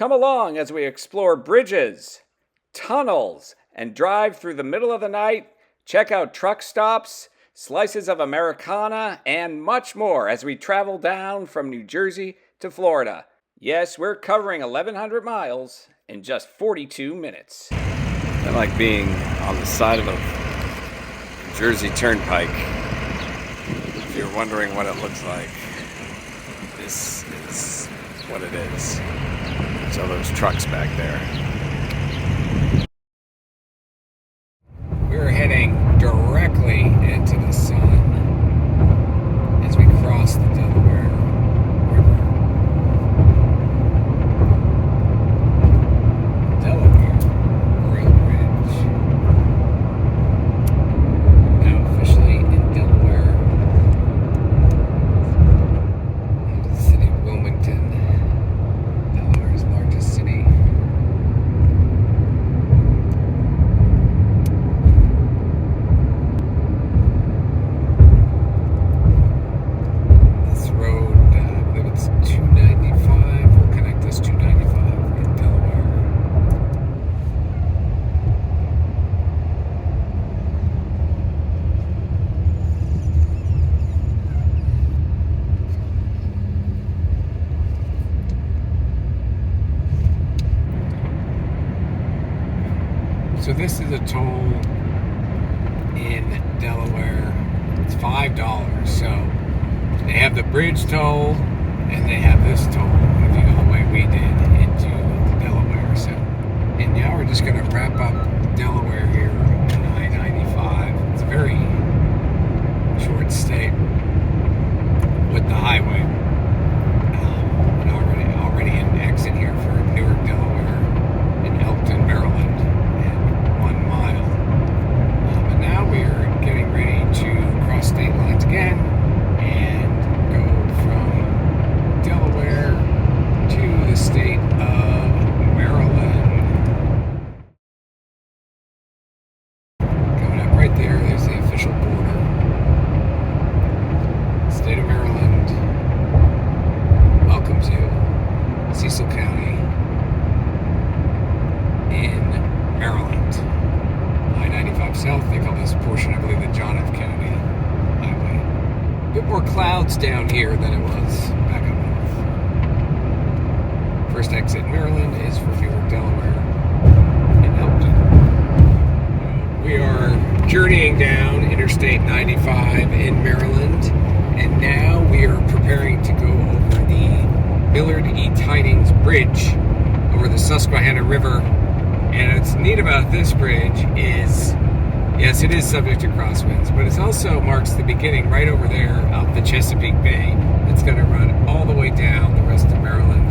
Come along as we explore bridges, tunnels, and drive through the middle of the night, check out truck stops, slices of Americana, and much more as we travel down from New Jersey to Florida. Yes, we're covering 1,100 miles in just 42 minutes. I like being on the side of a New Jersey Turnpike. If you're wondering what it looks like, this is what it is. There's all those trucks back there. We're heading directly into the sun as we cross the Delaware River. Delaware Memorial Bridge. Now officially in Delaware. The city of Wilmington, Delaware's largest city. So this is a toll in Delaware. It's $5. So they have the bridge toll and they have this toll if you go the way we did into Delaware. So, and now we're just going to wrap up Delaware here on I-95. It's a very short stay with the highway. And already an exit here for Newark, Delaware, in Elkton, Maryland. State lines again and go from Delaware to the state of Maryland. Coming up right there, there's the official border. State of Maryland welcomes you. Cecil County in Maryland. I-95 South, they call this portion, I believe, the John F. Kennedy Highway. A bit more clouds down here than it was back up north. First exit Maryland is for Newark, Delaware, and Elkton. We are journeying down Interstate 95 in Maryland, and now we are preparing to go over the Millard E. Tidings Bridge over the Susquehanna River. And what's neat about this bridge is, yes, it is subject to crosswinds, but it also marks the beginning right over there of the Chesapeake Bay. It's going to run all the way down the rest of Maryland,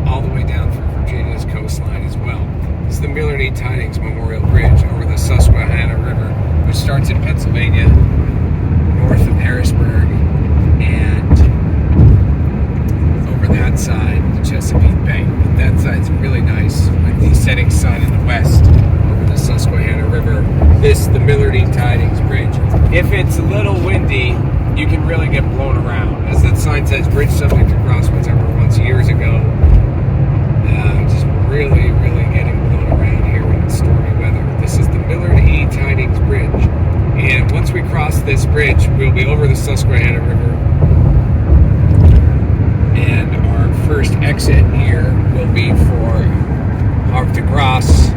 all the way down through Virginia's coastline as well. This is the Millard E. Tidings Memorial Bridge over the Susquehanna River, which starts in Pennsylvania, north of Harrisburg, and over that side, the Chesapeake Bay. But that side's really nice with the setting sun in the west over the Susquehanna River. This, the Millard E. Tidings Bridge. If it's a little windy, you can really get blown around. As that sign says, bridge subject to crosswinds over once years ago. Just really, really getting blown around here in stormy weather. This is the Millard E. Tidings Bridge. And once we cross this bridge, we'll be over the Susquehanna River. And our first exit here will be for Havre de Grace.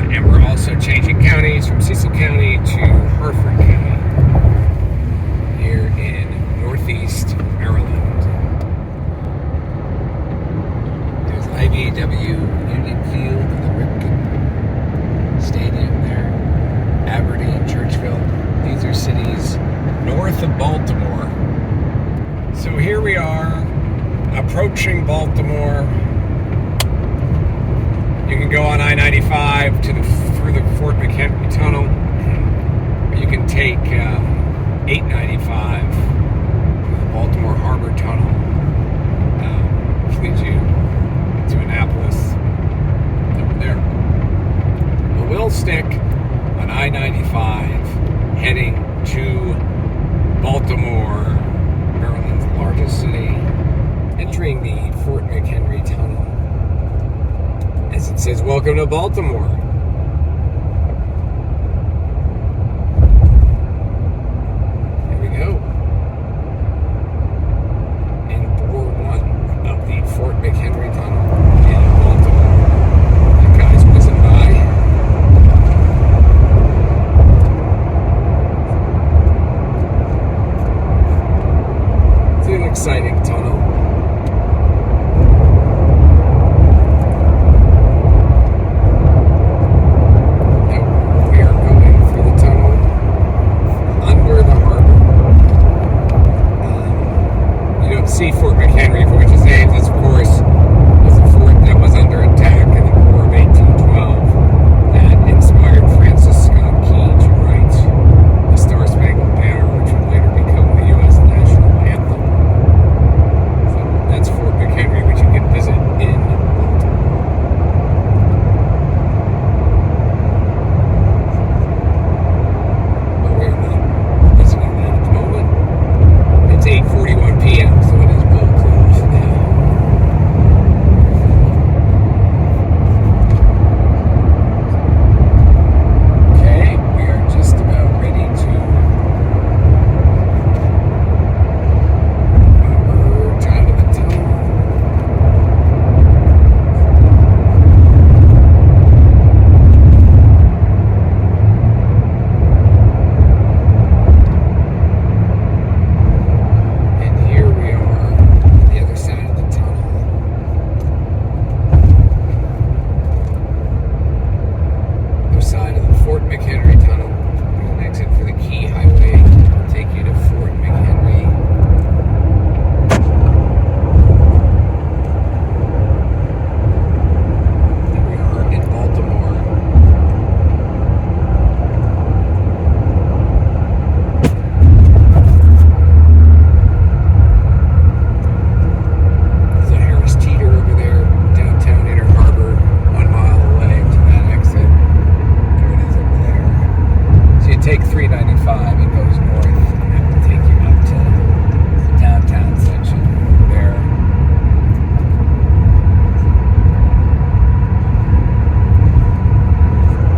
And we're also changing counties from Cecil County to Harford County here in northeast Maryland. There's IBEW Union Field and the Ripken Stadium there. Aberdeen, Churchville. These are cities north of Baltimore. So here we are, approaching Baltimore. You can go on I-95 through the Fort McHenry Tunnel, or you can take 895 through the Baltimore Harbor Tunnel, which leads you to Annapolis over there. But we'll stick on I-95 heading to Baltimore, Maryland's largest city, entering the says, "Welcome to Baltimore." Here we go. In bore 1 of the Fort McHenry Tunnel in Baltimore. The guy's whizzing by. It's an exciting tunnel. See Fort McHenry for which is named. This, of course, was a fort that was under attack in the War of 1812 that inspired Francis Scott Key to write the Star-Spangled Banner, which would later become the U.S. national anthem. So that's Fort McHenry, which you can visit in Baltimore. But we are not visiting that at the moment. It's 8:41 p.m. McHenry Tunnel. There's an exit for the Key Highway. It'll take you to Fort McHenry. Here we are in Baltimore. There's a Harris Teeter over there, downtown Inner Harbor, 1 mile away to that exit. Take 395, it goes north, and that will take you up to the downtown section there.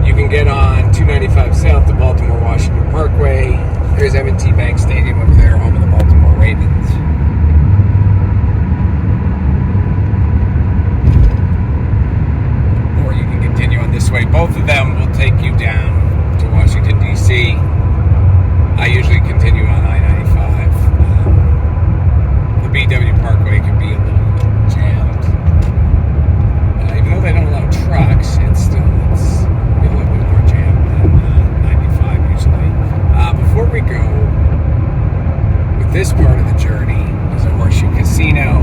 You can get on 295 south to Baltimore Washington Parkway. There's M&T Bank Stadium over there, home of the Baltimore Ravens. Or you can continue on this way. Both of them will take you down to Washington, D.C. I usually continue on I-95. The BW Parkway can be a little jammed. Even though they don't allow trucks, it's a little bit more jammed than 95 usually. Before we go, with this part of the journey, is a Horseshoe Casino.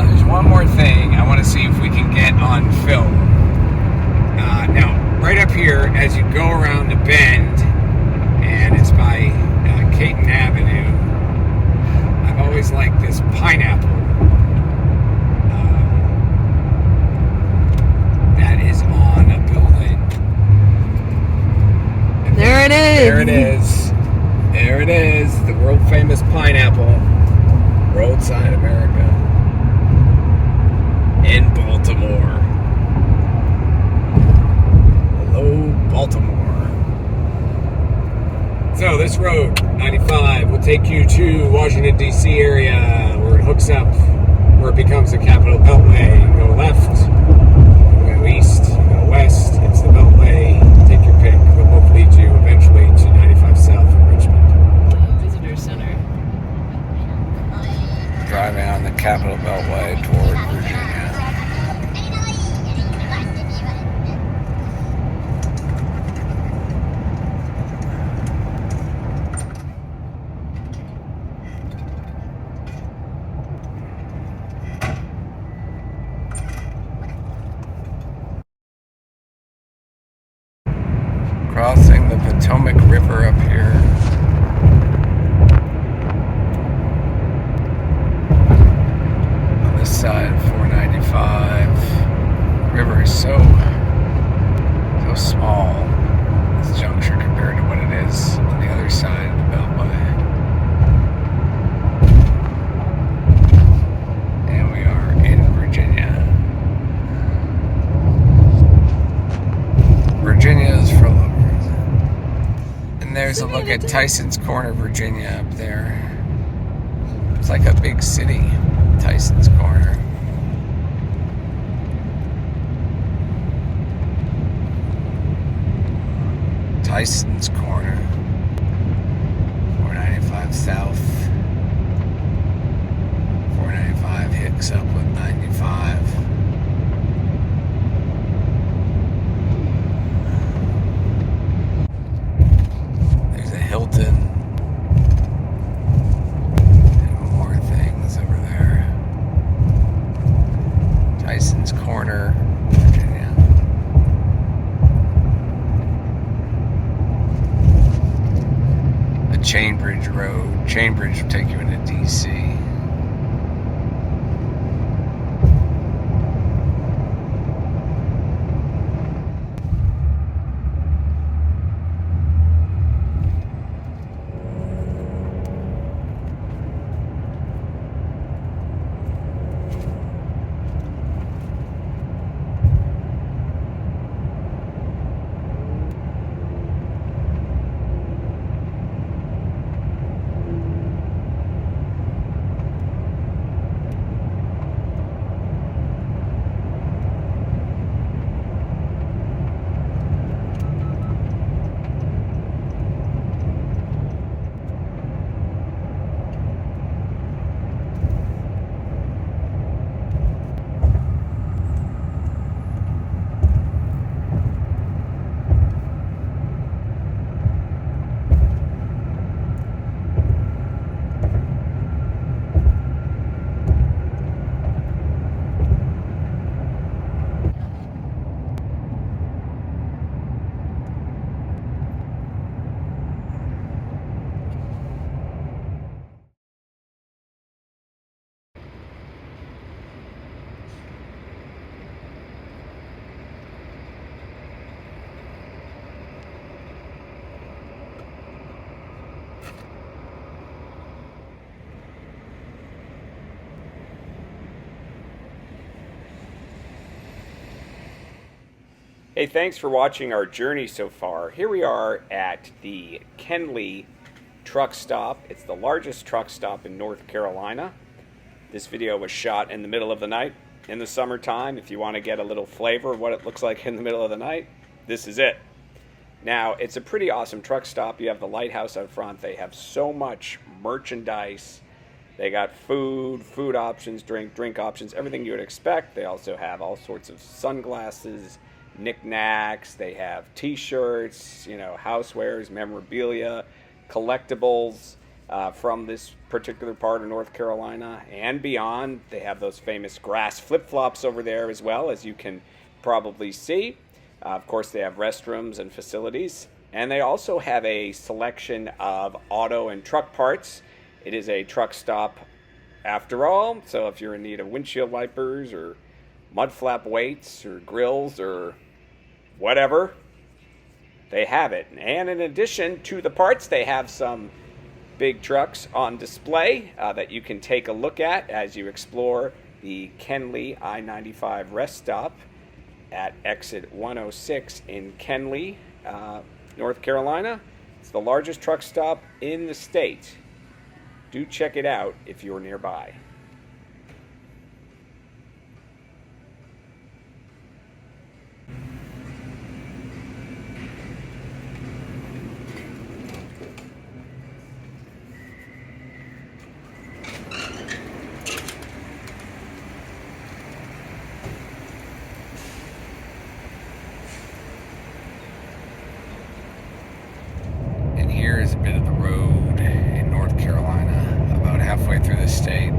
There's one more thing I want to see if we can get on film. Now, right up here, as you go around the bend, and it's by Caton Avenue, I've always liked this pineapple that is on a building. And there it is. There it is. There it is. The world famous pineapple. Roadside America. In Baltimore. Baltimore. So this road, 95, will take you to Washington, D.C. area, where it hooks up, where it becomes the Capital Beltway. You go left, you go east, you go west, it's the Beltway. Take your pick. They'll both lead you eventually to 95 South in Richmond. Visitor Center. Driving on the Capital Beltway toward Virginia. Crossing the Potomac River up here. On this side of 495. there's a look at Tyson's Corner, Virginia up there. It's like a big city, Tyson's Corner. Tyson's Corner. 495 South. 495 hooks up with 95. There's a Hilton. And more things over there. Tyson's Corner, Virginia. The Chainbridge Road. Chainbridge will take you into D.C. Hey, thanks for watching our journey so far. Here we are at the McHenry truck stop. It's the largest truck stop in North Carolina. This video was shot in the middle of the night in the summertime. If you want to get a little flavor of what it looks like in the middle of the night, this is it. Now, it's a pretty awesome truck stop. You have the lighthouse out front. They have so much merchandise. They got food options, drink options, everything you would expect. They also have all sorts of sunglasses, knickknacks. They have t-shirts, housewares, memorabilia, collectibles from this particular part of North Carolina and beyond. They have those famous grass flip-flops over there as well, as you can probably see. Of course, they have restrooms and facilities. And they also have a selection of auto and truck parts. It is a truck stop after all, so if you're in need of windshield wipers or mud flap weights or grills or whatever, they have it. And in addition to the parts, they have some big trucks on display that you can take a look at as you explore the McHenry I-95 rest stop at exit 106 in McHenry, North Carolina. It's the largest truck stop in the state. Do check it out if you're nearby. And here is a bit of the road in North Carolina, about halfway through the state.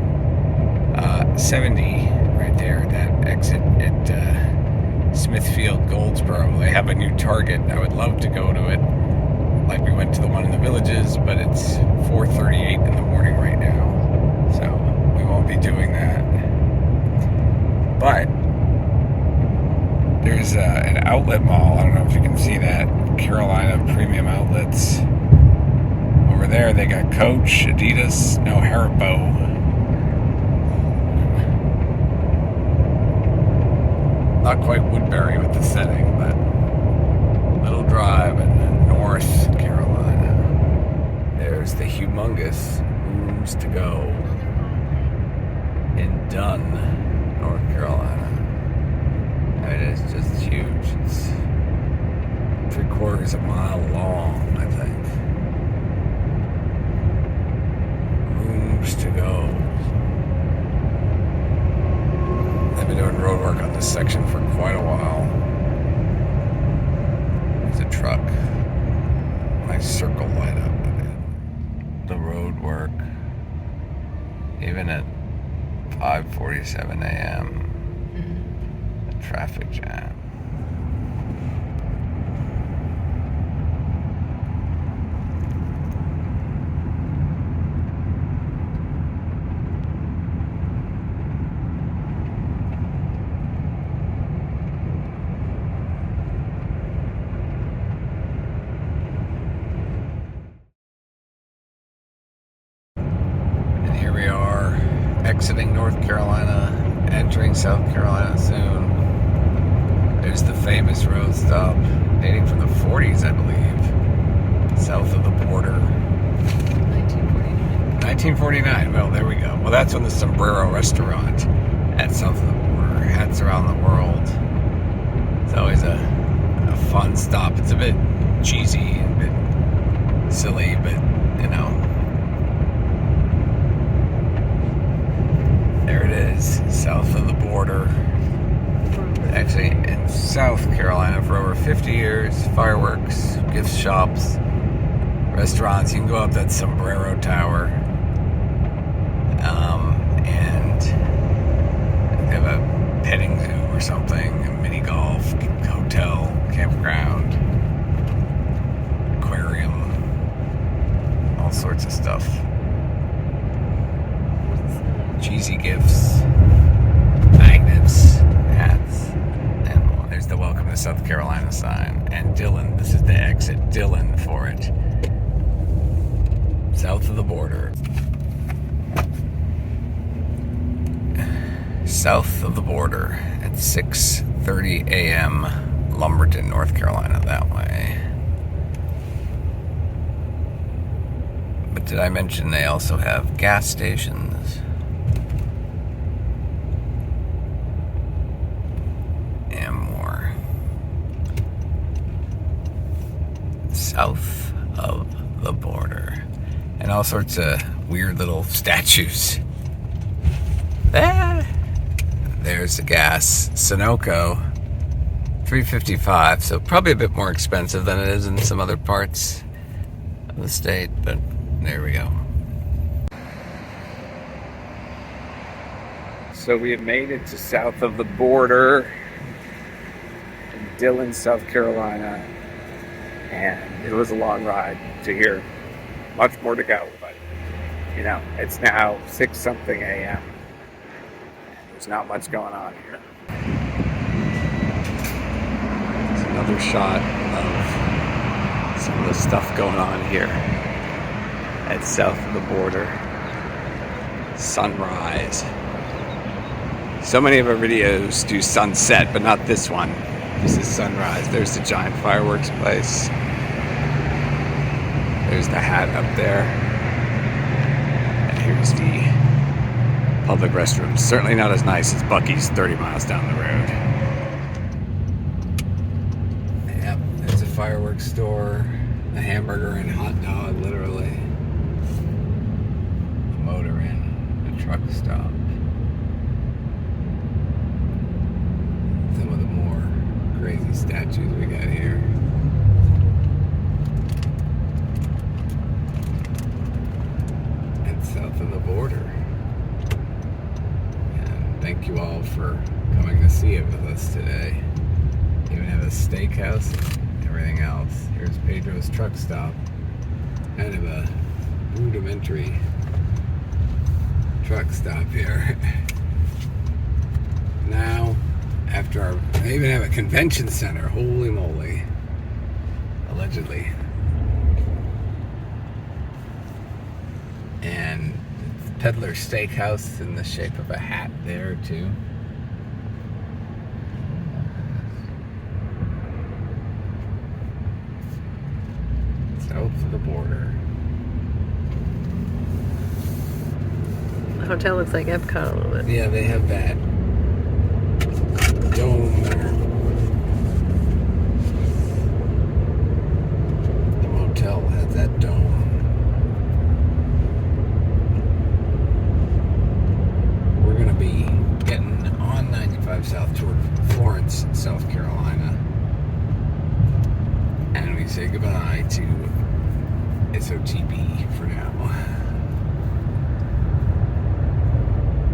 70 right there, that exit at Smithfield, Goldsboro. They have a new Target. I would love to go to it, like we went to the one in the Villages, but it's 4:38 in the morning right now, so we won't be doing that. But there's an outlet mall. I don't know if you can see that. Carolina Premium Outlets. Over there, they got Coach, Adidas, no Haribo. Not quite Woodbury with the setting, but little drive in North Carolina. there's the humongous Rooms to Go in Dunn, North Carolina. It is just huge. It's 3/4 mile long, I think. Rooms to Go. I've been doing road work on this section for quite a while. There's a truck. Nice circle light up. The road work. Even at 5:47 a.m. The traffic jam. Exiting North Carolina, entering South Carolina soon. There's the famous road stop, dating from the 40s, I believe, south of the border. 1949. 1949, well, there we go. Well, that's when the Sombrero restaurant at south of the border, hats around the world. It's always a fun stop. It's a bit cheesy and a bit silly, but, you know, there it is, south of the border. Actually, in South Carolina for over 50 years. Fireworks, gift shops, restaurants. You can go up that Sombrero Tower. And they have a petting zoo or something, a mini golf, hotel, campground, aquarium, all sorts of stuff. Cheesy gifts, magnets, hats, and more. There's the Welcome to South Carolina sign. And Dillon, this is the exit, Dillon for it. South of the border. South of the border at 6:30 a.m. Lumberton, North Carolina, that way. But did I mention they also have gas stations? South of the border. And all sorts of weird little statues. There's the gas. Sunoco, $3.55, so probably a bit more expensive than it is in some other parts of the state, but there we go. So we have made it to south of the border in Dillon, South Carolina. And it was a long ride to here. Much more to go, but you know, it's now 6-something a.m. There's not much going on here. It's another shot of some of the stuff going on here at south of the border. Sunrise. So many of our videos do sunset, but not this one. This is sunrise. There's the giant fireworks place. There's the hat up there. And here's the public restrooms. Certainly not as nice as Buc-ee's 30 miles down the road. Yep, there's a fireworks store, a hamburger and hot dog, literally. A motor inn, a truck stop. Some of the more crazy statues we got here. And south of the border. And thank you all for coming to see it with us today. Even have a steakhouse and everything else. Here's Pedro's truck stop. Kind of a rudimentary truck stop here. Now, after they even have a convention center. Holy moly. Allegedly. And Peddler Steakhouse in the shape of a hat there too. South of the border. hotel looks like Epcot a little bit. Yeah, they have that dome there. The motel has that dome. We're going to be getting on 95 South toward Florence, South Carolina. And we say goodbye to SOTB for now.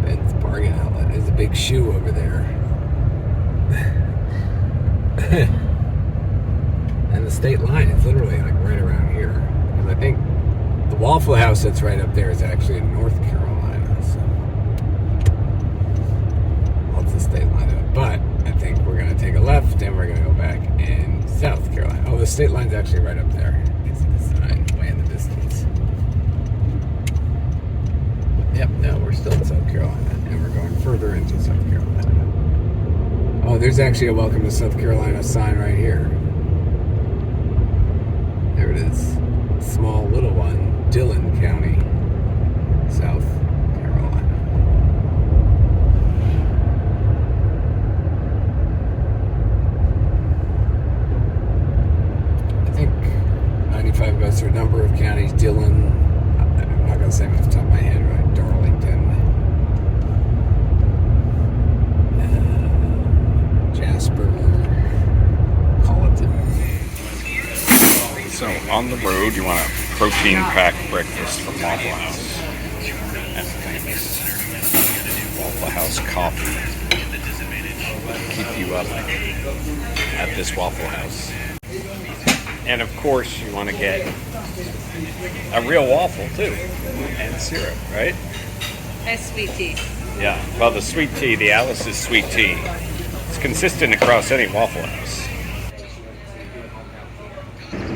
Ben's bargain outlet. There's a big shoe over there. And the state line is literally like right around here. Because I think the Waffle House that's right up there is actually in North Carolina. So, well, it's the state line. But I think we're going to take a left and we're going to go back in South Carolina. Oh, the state line's actually right up there. You see the sign way in the distance. Yep, no, we're still in South Carolina, and we're going further into South Carolina. Oh, there's actually a Welcome to South Carolina sign right here. There it is. Small little one, Dillon County, South Carolina. I think 95 goes through a number of counties. Dillon, I'm not going to say them off the top of my head, right? Darlington, Jasper, Colleton. So on the road, you want a protein-packed breakfast from Waffle House. And famous Waffle House coffee. Keep you up at this Waffle House. And of course, you want to get a real waffle too, and syrup, right? And sweet tea. Yeah. Well, the sweet tea, the Alice's sweet tea, it's consistent across any Waffle House.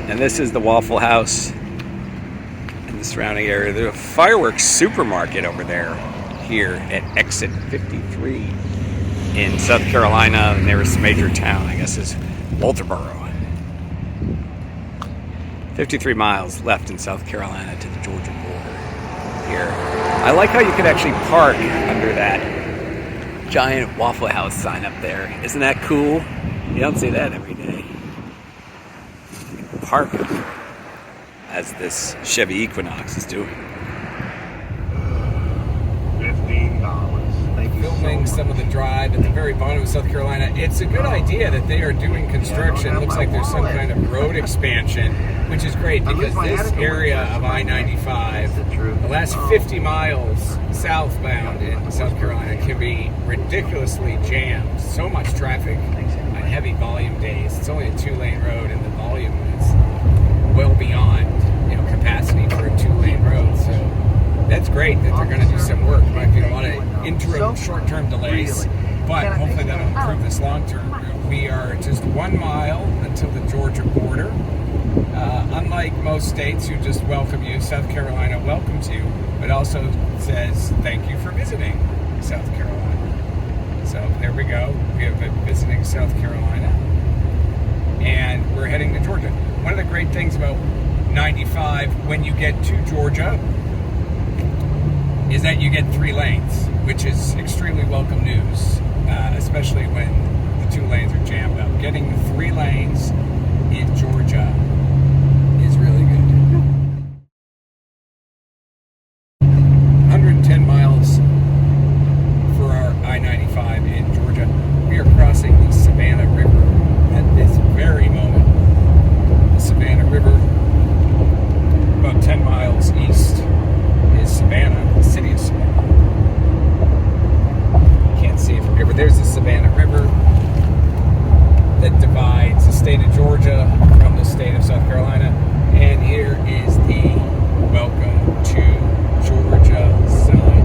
And this is the Waffle House in the surrounding area. There's a fireworks supermarket over there, here at exit 53 in South Carolina. The nearest major town, I guess, is Baltimore. 53 miles left in South Carolina to the Georgia border here. I like how you could actually park under that giant Waffle House sign up there. Isn't that cool? You don't see that every day. Park as this Chevy Equinox is doing. $15. Thank you. Filming some of the drive at the very bottom of South Carolina. It's a good idea that they are doing construction. It looks like there's some kind of road expansion, which is great because this area of I-95, the last 50 miles southbound in South Carolina can be ridiculously jammed. So much traffic on heavy volume days. It's only a 2-lane road and the volume is well beyond, capacity for a 2-lane road. So that's great that they're going to do some work. Might be a lot of interim, short-term delays, but hopefully that'll improve this long-term. We are just 1 mile until the Georgia border. Unlike most states who just welcome you, South Carolina welcomes you, but also says thank you for visiting South Carolina. So there we go. We have been visiting South Carolina, and we're heading to Georgia. One of the great things about 95 when you get to Georgia is that you get 3 lanes, which is extremely welcome news, especially when the 2 lanes are jammed up. Getting 3 lanes in Georgia is really good. 110 miles for our I-95 in Georgia. We are crossing the Savannah River at this very moment. The Savannah River, about 10 miles east, is Savannah, the city of Savannah. Can't see it from here, but there's the Savannah River that divides the state of Georgia from the state of South Carolina. And here is the Welcome to Georgia sign.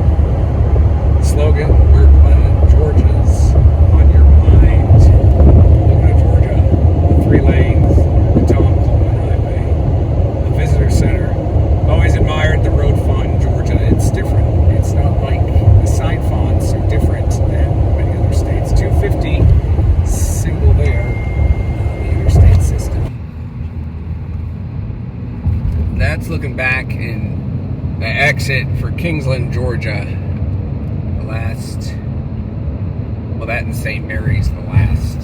The slogan, we're glad Georgia's on your mind. Welcome to Georgia. The 3 lanes, the Tom Coleman Highway, the Visitor Center. Always admired the road font in Georgia. It's different. It's not like the sign fonts are different than many other states. 250 single there on the interstate system. That's looking back in the exit for Kingsland, Georgia. last, well, that and St. Mary's, the last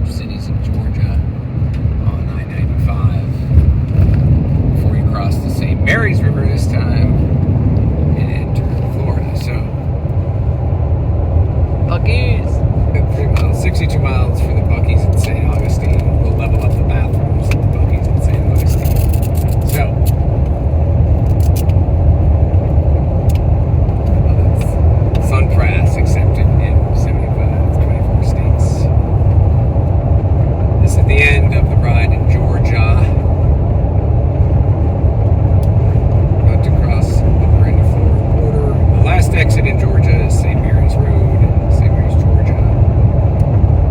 cities in Georgia on I-95 before you cross the St. Mary's River this time and enter Florida. So, Buc-ee's. 3 miles, 62 miles for the Buc-ee's in St. Augustine. We'll level up the bathrooms at the Buc-ee's in St. Augustine. So, Sunpress accepted in 24 states. This is the end of the ride in Georgia. About to cross over into Florida border. The last exit in Georgia is St. Mary's Road, St. Mary's, Georgia.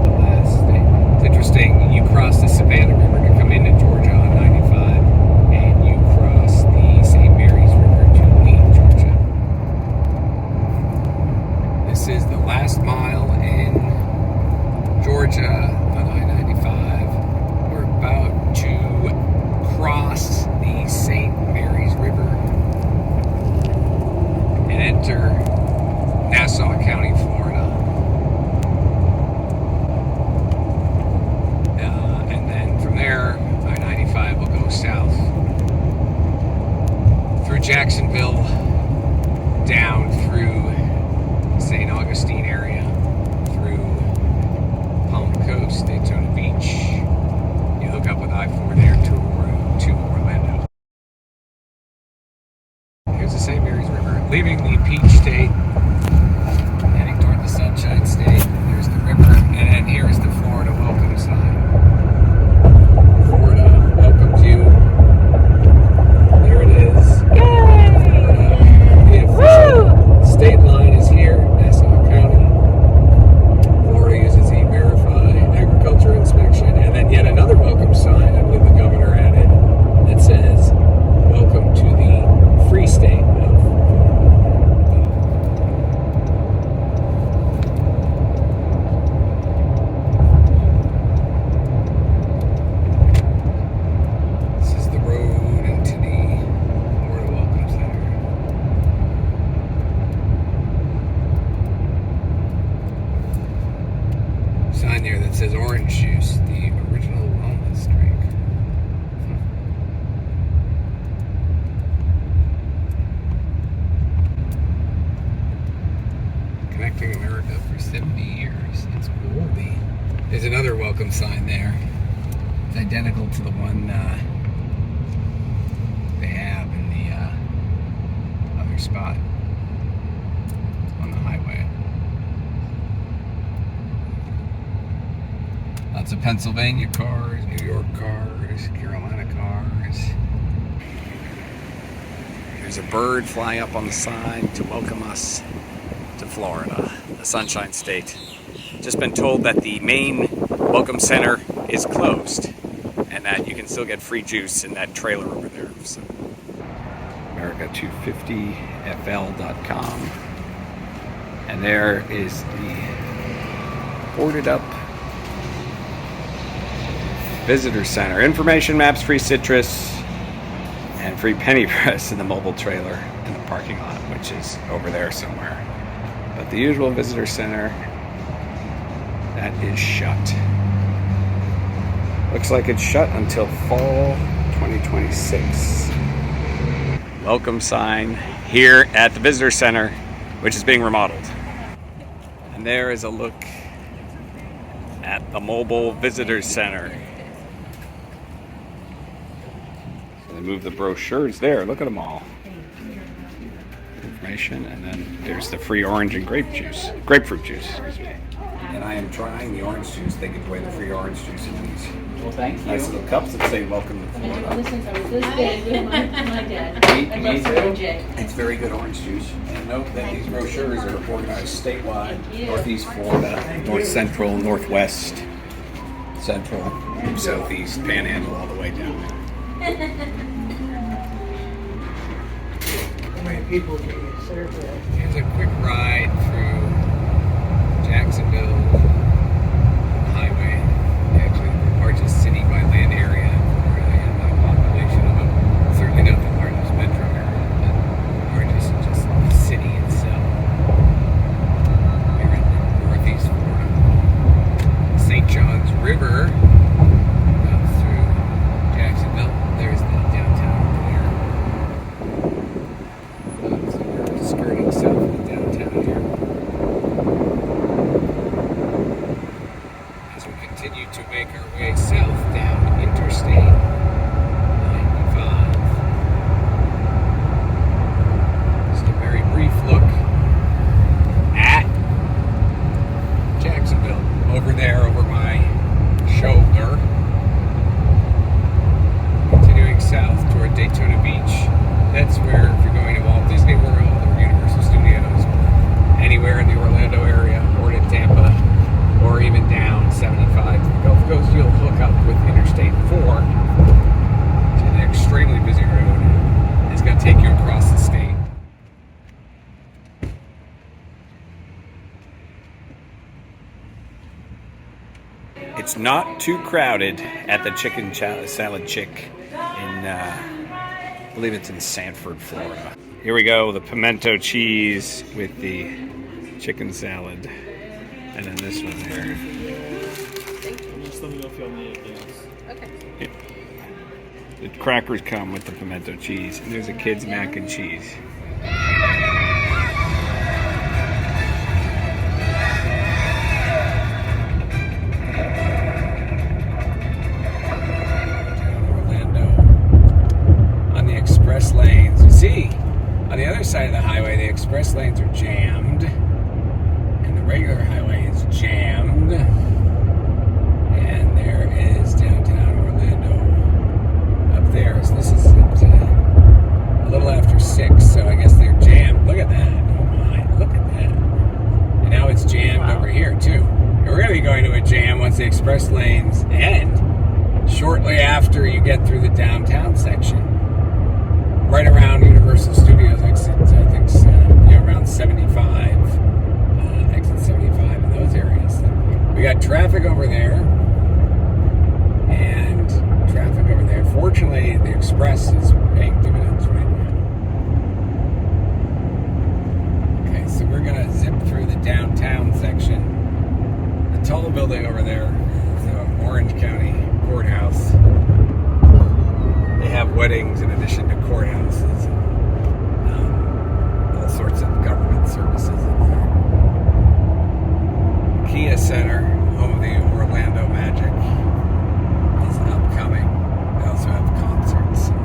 The last state. It's interesting, you cross the Savannah River to come into Georgia on 95, and you cross the St. Mary's River to leave Georgia. This is the last mile in Georgia on I-95. We're about to cross the St. Mary's River and enter Nassau County, Florida. And then from there, I-95 will go south through Jacksonville, down through St. Augustine area, through Palm Coast, Daytona Beach. You hook up with I-4 there to Orlando. Here's the St. Mary's River, leaving the Peach State, heading toward the Sunshine State. There's the river, and then here's the Florida welcome sign. Florida welcomes you. There it is. Yay! The official state line is here, Nassau County. Florida uses E-Verify, agriculture inspection, and then yet another welcome sign I believe the governor added that says, "Welcome to the free state of Florida." This is the road into the Florida Welcome Center. Sign there that says orange juice, the original wellness drink. Connecting America for 70 years. It's oldie. There's another welcome sign there. It's identical to the one they have in the other spot on the highway. Lots of Pennsylvania cars, New York cars, Carolina cars. There's a bird flying up on the sign to welcome us to Florida, the Sunshine State. Just been told that the main welcome center is closed and that you can still get free juice in that trailer over there. So, America250fl.com. And there is the boarded up visitor center. Information maps, free citrus, and free penny press in the mobile trailer in the parking lot, which is over there somewhere. But the usual visitor center, that is shut. Looks like it's shut until fall 2026. Welcome sign here at the visitor center, which is being remodeled. And there is a look at the mobile visitor center. They move the brochures there. Look at them all. Information, and then there's the free orange and grapefruit juice. Excuse me. And I am trying the orange juice. They give away the free orange juice in these Well, thank you. nice little cups that say "Welcome to I Florida." never listened to this big with my dad. I Me love too. Orange. It's very good orange juice. And note that these brochures are organized statewide: Northeast Florida, North Central, Northwest, Central, Southeast, Panhandle, all the way down. How many people can you serve with? Here's a quick ride through Jacksonville highway. Actually, the largest city by land area and by population, although certainly not the largest metro area, but the largest just the city itself. It's not too crowded at the Chicken Salad Chick in, I believe it's in Sanford, Florida. Here we go, the pimento cheese with the chicken salad. And then this one there. Just let me know if y'all need anything else. Okay. The crackers come with the pimento cheese. And there's a kid's mac and cheese. Orlando. On the express lanes. You see, on the other side of the highway, the express lanes are jammed. And the regular highway is jammed. And there is downtown Orlando up there. So this is at, a little after 6, so I guess they're jammed. Look at that. Oh my, look at that. And now it's jammed over here too. And we're going to be going to a jam once the express lanes end. Shortly after you get through the downtown section. Right around Universal Studios exit, I think, around 75. Exit 75 in those areas. We got traffic over there. And traffic over there. Fortunately, the express is paying dividends right now. Okay, so we're going to zip through the downtown section. The tall building over there is the Orange County Courthouse. They have weddings in addition to courthouses. All sorts of government services in there. Kia Center, home of the Orlando Magic, is upcoming. They also have concerts and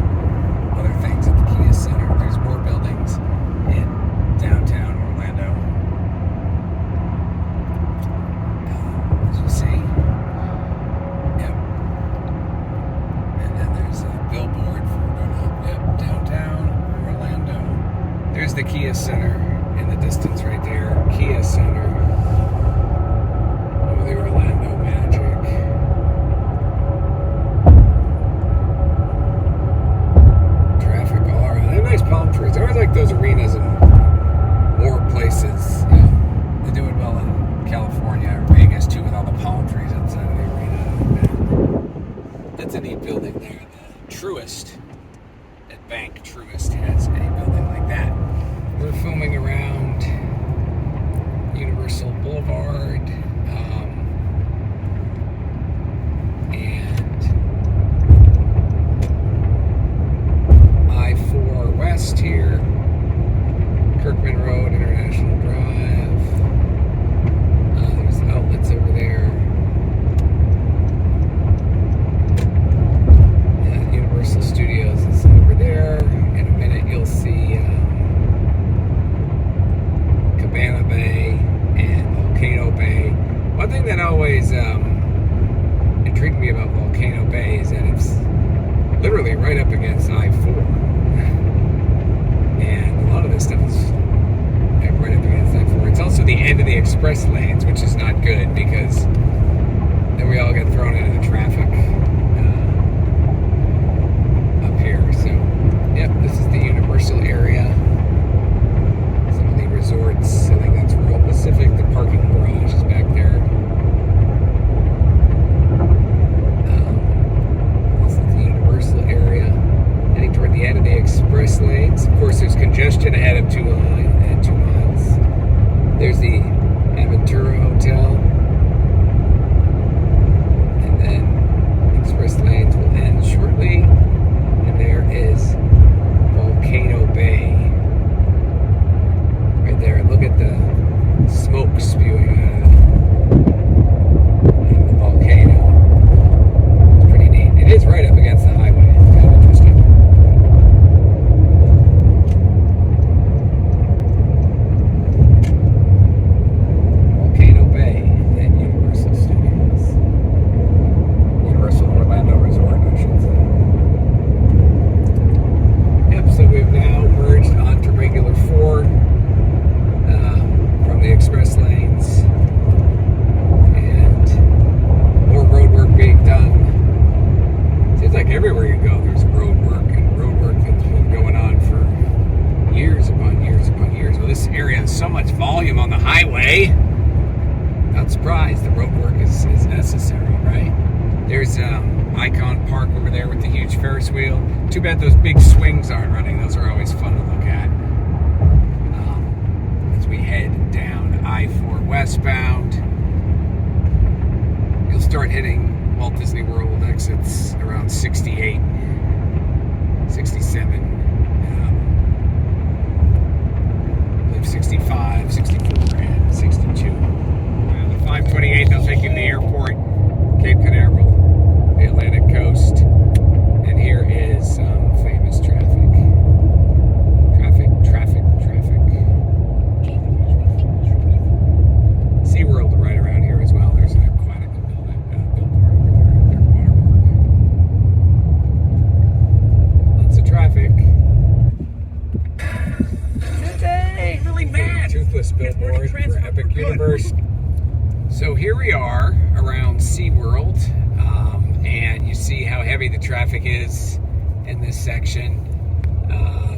other things at the Kia Center. There's more buildings in downtown Orlando. As you see. Yep. And then there's a billboard for downtown Orlando. There's the Kia Center in the distance right there. Kia Center. Over the Orlando Magic. Traffic all around. They have nice palm trees. I always like those arenas in more places. Yeah. They do it well in California or Vegas too, with all the palm trees outside of the arena. That's a neat building there. The Truist at Bank Truist has a building like that. We're filming around Universal Boulevard and I-4 West here, Kirkman Road, International Drive. There's outlets over there. Universal Studios is over there. In a minute you'll see Cabana Bay and Volcano Bay. One thing that always intrigued me about Volcano Bay is that it's literally right up against I-4. And a lot of this stuff is right up against I-4. It's also the end of the express lanes, which is not good because then we all get thrown into the traffic up here. So, yep, this is the Universal area. Some of the resorts, I think that's Royal Pacific. The parking garage is back there. This is the Universal area. Heading toward the end of the express lanes. Of course, there's congestion ahead of 2 miles. There's the Aventura Hotel. And then express lanes will end shortly. And there is Volcano Bay. Right there. Look at the smoke spewing out of the volcano. It's pretty neat. It is right up against the highway. It's kind of interesting. Volcano Bay at Universal Studios. Universal Orlando Resort, I should say. Yep, so we've now merged onto regular 4 from the express lanes. And more road work being done. Seems like everywhere you go there's road work, and road work that's been going on for years upon years upon years. Well, this area has so much volume on the highway. About surprised the road work is necessary, right? There's Icon Park over there with the huge Ferris wheel. Too bad those big swings aren't running. Those are always fun to look at. As we head down I-4 westbound, you'll start hitting Walt Disney World exits around 68, 67, I believe 65, 64, and 62. The 528, they'll take you to the airport, Cape Canaveral, the Atlantic coast, and here is famous traffic. SeaWorld right around here as well. There's an aquatic billboard over there, their water park. Lots of traffic. Today, really mad. Toothless billboard for Epic Universe. So here we are around SeaWorld, and you see how heavy the traffic is in this section.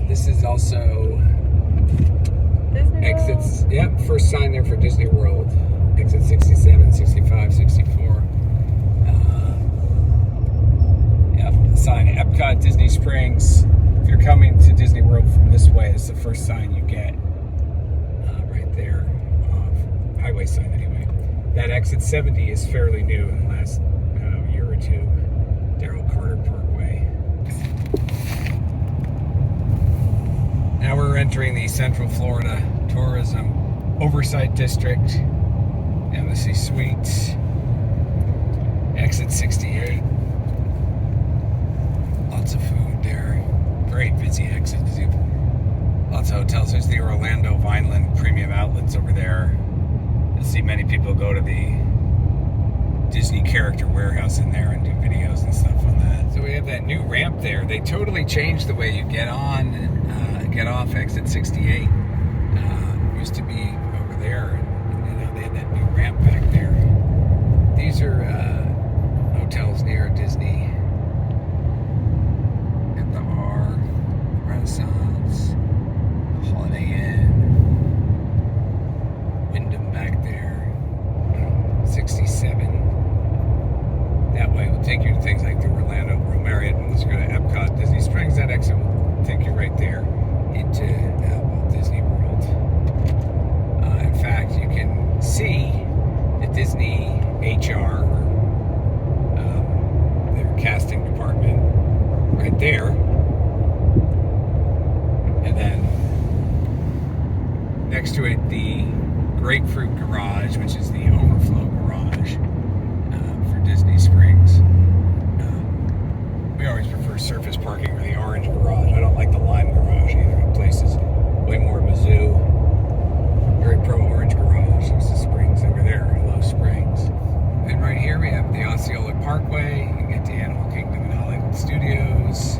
This is also exits. Yep, first sign there for Disney World. Exit 67, 65, 64. Yep, the sign Epcot, Disney Springs. If you're coming to Disney World from this way, it's the first sign you get right there. Highway sign anyway. That exit 70 is fairly new in the last year or two. Darrell Carter Parkway. Now we're entering the Central Florida Tourism Oversight District. Embassy Suites. Exit 68. Lots of food there. Very busy exit. Lots of hotels. There's the Orlando Vineland Premium Outlets over there. You'll see many people go to the Disney Character Warehouse in there and do videos and stuff on that. So we have that new ramp there. They totally changed the way you get on and get off exit 68. Used to be over there, and they had that new ramp back there. These are hotels near Disney. At the R, Renaissance, Holiday Inn, Wyndham back there, 67. That way will take you to things like the Orlando Marriott. And let's go to Epcot, Disney Springs. That exit will take you right there into Walt Disney World. In fact, you can see the Disney HR, their casting department, right there. And then next to it, the Grapefruit Garage, which is the overflow garage for Disney Springs. We always prefer surface parking or the orange garage. I don't like the lime garage either. The place is way more of a zoo. Very pro-orange garage. There's the springs over there, Hello Springs. And right here we have the Osceola Parkway. You can get to Animal Kingdom and Hollywood Studios.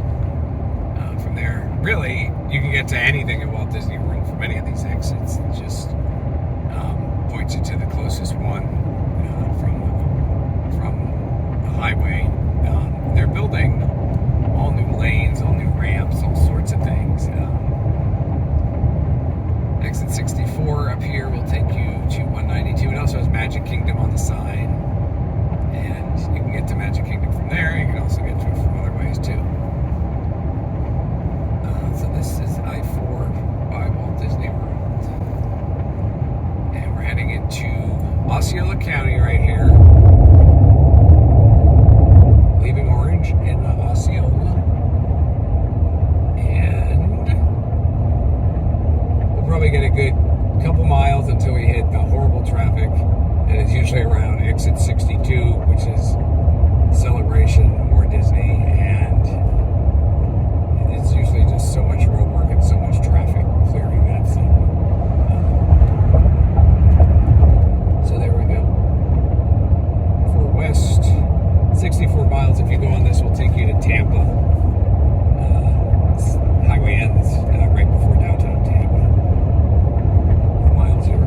From there, really, you can get to anything at Walt Disney World from any of these exits. It just points you to the closest one from the highway. They're building all new lanes, all new ramps, all sorts of things. Exit 64 up here will take you to 192. It also has Magic Kingdom on the side. And you can get to Magic Kingdom from there. You can also get to it from other ways too. So this is I-4 by Walt Disney World. And we're heading into Osceola County right here. Leaving Orange in Osceola. And we'll probably get a good couple miles until we hit the horrible traffic. And it's usually around exit 62, which is Celebration or Disney. And it's usually just so much road work and so much traffic clearing that zone. So there we go. For west, 64 miles. If you go on this, will take you to Tampa. Highway ends right before downtown Tampa. Mile 0.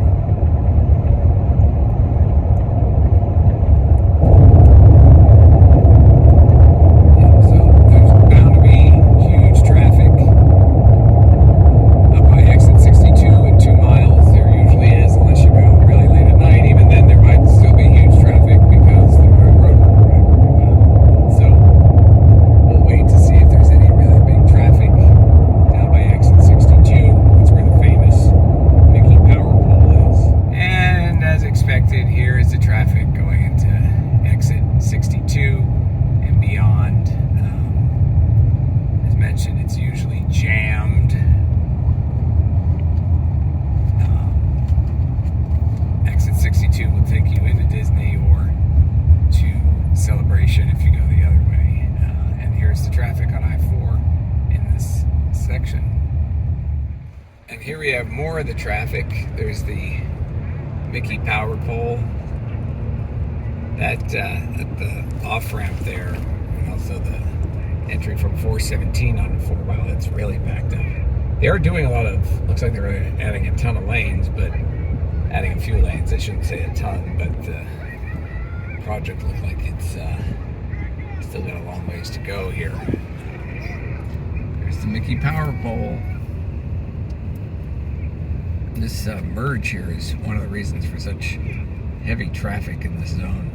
Yeah, so there's bound to be huge traffic more of the traffic. There's the Mickey Power Pole. That at the off-ramp there, and also the entry from 417 on 4 Mile, it's really backed up. They are doing a lot of, looks like they're adding a ton of lanes, but adding a few lanes, I shouldn't say a ton, but the project looks like it's still got a long ways to go here. There's the Mickey Power Pole. This merge here is one of the reasons for such heavy traffic in this zone.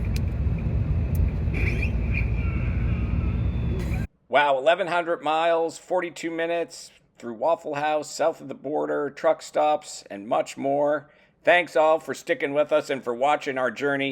Wow, 1,100 miles, 42 minutes through Waffle House, south of the border, truck stops, and much more. Thanks all for sticking with us and for watching our journey.